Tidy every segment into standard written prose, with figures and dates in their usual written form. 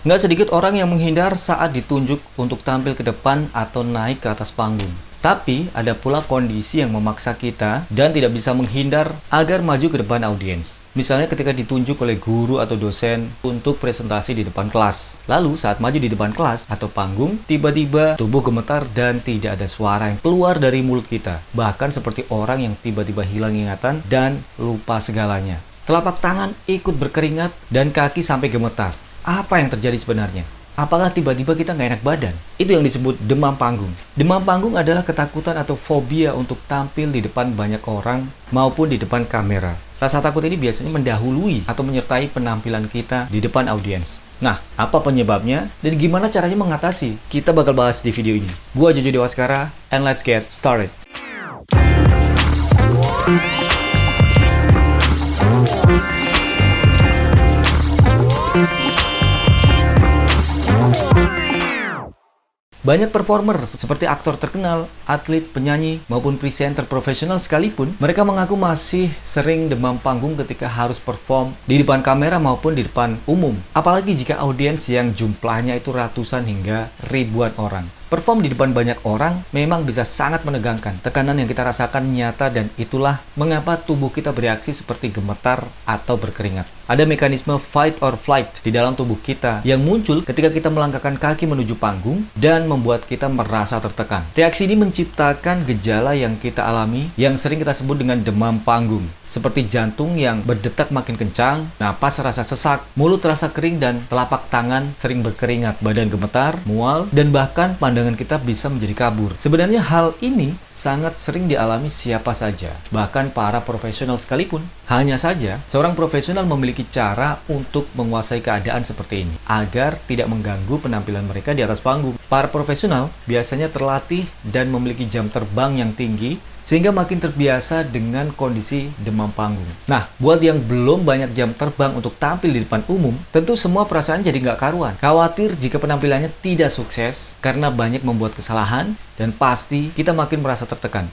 Nggak sedikit orang yang menghindar saat ditunjuk untuk tampil ke depan atau naik ke atas panggung. Tapi, ada pula kondisi yang memaksa kita dan tidak bisa menghindar agar maju ke depan audiens. Misalnya ketika ditunjuk oleh guru atau dosen untuk presentasi di depan kelas. Lalu, saat maju di depan kelas atau panggung, tiba-tiba tubuh gemetar dan tidak ada suara yang keluar dari mulut kita. Bahkan seperti orang yang tiba-tiba hilang ingatan dan lupa segalanya. Telapak tangan ikut berkeringat dan kaki sampai gemetar. Apa yang terjadi sebenarnya? Apakah tiba-tiba kita nggak enak badan? Itu yang disebut demam panggung. Demam panggung adalah ketakutan atau fobia untuk tampil di depan banyak orang maupun di depan kamera. Rasa takut ini biasanya mendahului atau menyertai penampilan kita di depan audiens. Nah, apa penyebabnya dan gimana caranya mengatasi? Kita bakal bahas di video ini. Gua Jojo Dewaskara, and let's get started. Banyak performer seperti aktor terkenal, atlet, penyanyi, maupun presenter profesional sekalipun, mereka mengaku masih sering demam panggung ketika harus perform di depan kamera maupun di depan umum. Apalagi jika audiens yang jumlahnya itu ratusan hingga ribuan orang. Perform di depan banyak orang memang bisa sangat menegangkan. Tekanan yang kita rasakan nyata dan itulah mengapa tubuh kita bereaksi seperti gemetar atau berkeringat. Ada mekanisme fight or flight di dalam tubuh kita yang muncul ketika kita melangkahkan kaki menuju panggung dan membuat kita merasa tertekan. Reaksi ini menciptakan gejala yang kita alami yang sering kita sebut dengan demam panggung. Seperti jantung yang berdetak makin kencang, napas terasa sesak, mulut terasa kering dan telapak tangan sering berkeringat, badan gemetar, mual, dan bahkan pandangan kita bisa menjadi kabur. Sebenarnya hal ini sangat sering dialami siapa saja, bahkan para profesional sekalipun. Hanya saja, seorang profesional memiliki cara untuk menguasai keadaan seperti ini, agar tidak mengganggu penampilan mereka di atas panggung. Para profesional biasanya terlatih dan memiliki jam terbang yang tinggi, sehingga makin terbiasa dengan kondisi demam panggung. Nah, buat yang belum banyak jam terbang untuk tampil di depan umum, tentu semua perasaan jadi nggak karuan. Khawatir jika penampilannya tidak sukses karena banyak membuat kesalahan, dan pasti kita makin merasa tertekan.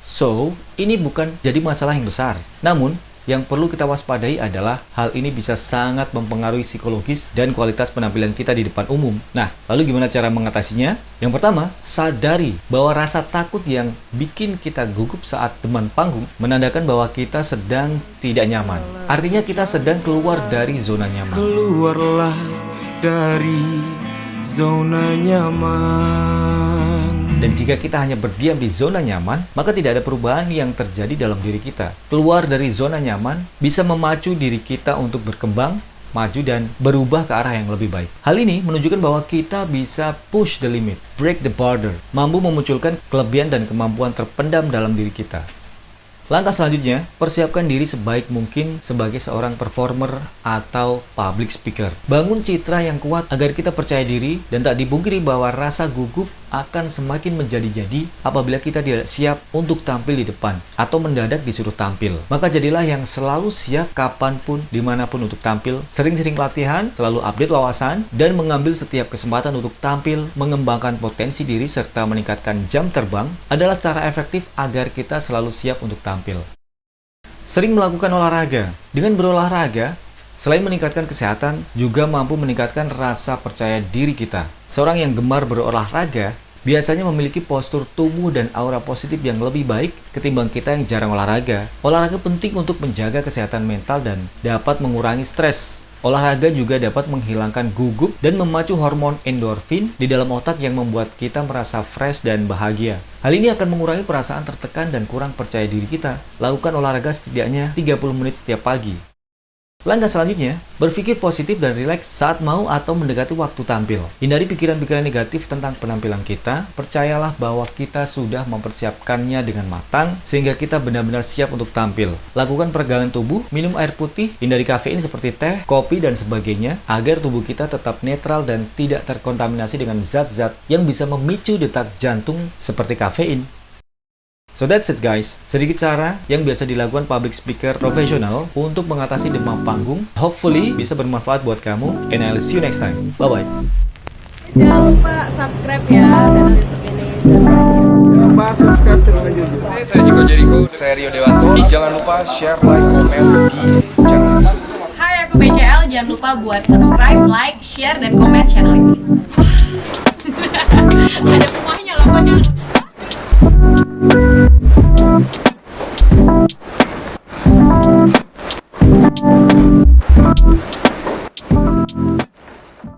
So, ini bukan jadi masalah yang besar. Namun, yang perlu kita waspadai adalah hal ini bisa sangat mempengaruhi psikologis dan kualitas penampilan kita di depan umum. Nah, lalu gimana cara mengatasinya? Yang pertama, sadari bahwa rasa takut yang bikin kita gugup saat demam panggung menandakan bahwa kita sedang tidak nyaman. Artinya kita sedang keluar dari zona nyaman. Keluarlah dari zona nyaman. Dan jika kita hanya berdiam di zona nyaman, maka tidak ada perubahan yang terjadi dalam diri kita. Keluar dari zona nyaman bisa memacu diri kita untuk berkembang, maju, dan berubah ke arah yang lebih baik. Hal ini menunjukkan bahwa kita bisa push the limit, break the border, mampu memunculkan kelebihan dan kemampuan terpendam dalam diri kita. Langkah selanjutnya, persiapkan diri sebaik mungkin sebagai seorang performer atau public speaker. Bangun citra yang kuat agar kita percaya diri dan tak dipungkiri bahwa rasa gugup akan semakin menjadi-jadi apabila kita tidak siap untuk tampil di depan atau mendadak disuruh tampil. Maka jadilah yang selalu siap kapanpun, dimanapun untuk tampil, sering-sering latihan, selalu update wawasan, dan mengambil setiap kesempatan untuk tampil, mengembangkan potensi diri, serta meningkatkan jam terbang adalah cara efektif agar kita selalu siap untuk tampil. Sering melakukan olahraga. Dengan berolahraga, selain meningkatkan kesehatan, juga mampu meningkatkan rasa percaya diri kita. Seorang yang gemar berolahraga biasanya memiliki postur tubuh dan aura positif yang lebih baik ketimbang kita yang jarang olahraga. Olahraga penting untuk menjaga kesehatan mental dan dapat mengurangi stres. Olahraga juga dapat menghilangkan gugup dan memacu hormon endorfin di dalam otak yang membuat kita merasa fresh dan bahagia. Hal ini akan mengurangi perasaan tertekan dan kurang percaya diri kita. Lakukan olahraga setidaknya 30 menit setiap pagi. Langkah selanjutnya, berpikir positif dan rileks saat mau atau mendekati waktu tampil. Hindari pikiran-pikiran negatif tentang penampilan kita. Percayalah bahwa kita sudah mempersiapkannya dengan matang sehingga kita benar-benar siap untuk tampil. Lakukan peregangan tubuh, minum air putih, hindari kafein seperti teh, kopi, dan sebagainya agar tubuh kita tetap netral dan tidak terkontaminasi dengan zat-zat yang bisa memicu detak jantung seperti kafein. So that's it guys, sedikit cara yang biasa dilakukan public speaker profesional untuk mengatasi demam panggung. Hopefully bisa bermanfaat buat kamu, and I'll see you next time. Bye-bye. Jangan lupa subscribe ya channel YouTube ini. Jangan lupa subscribe channel Jojo. Saya Jiko Jericho, saya Rio Dewanto. Jangan lupa share, like, komen di channel. Hai, aku BCL, jangan lupa buat subscribe, like, share, dan komen channel ini. Ada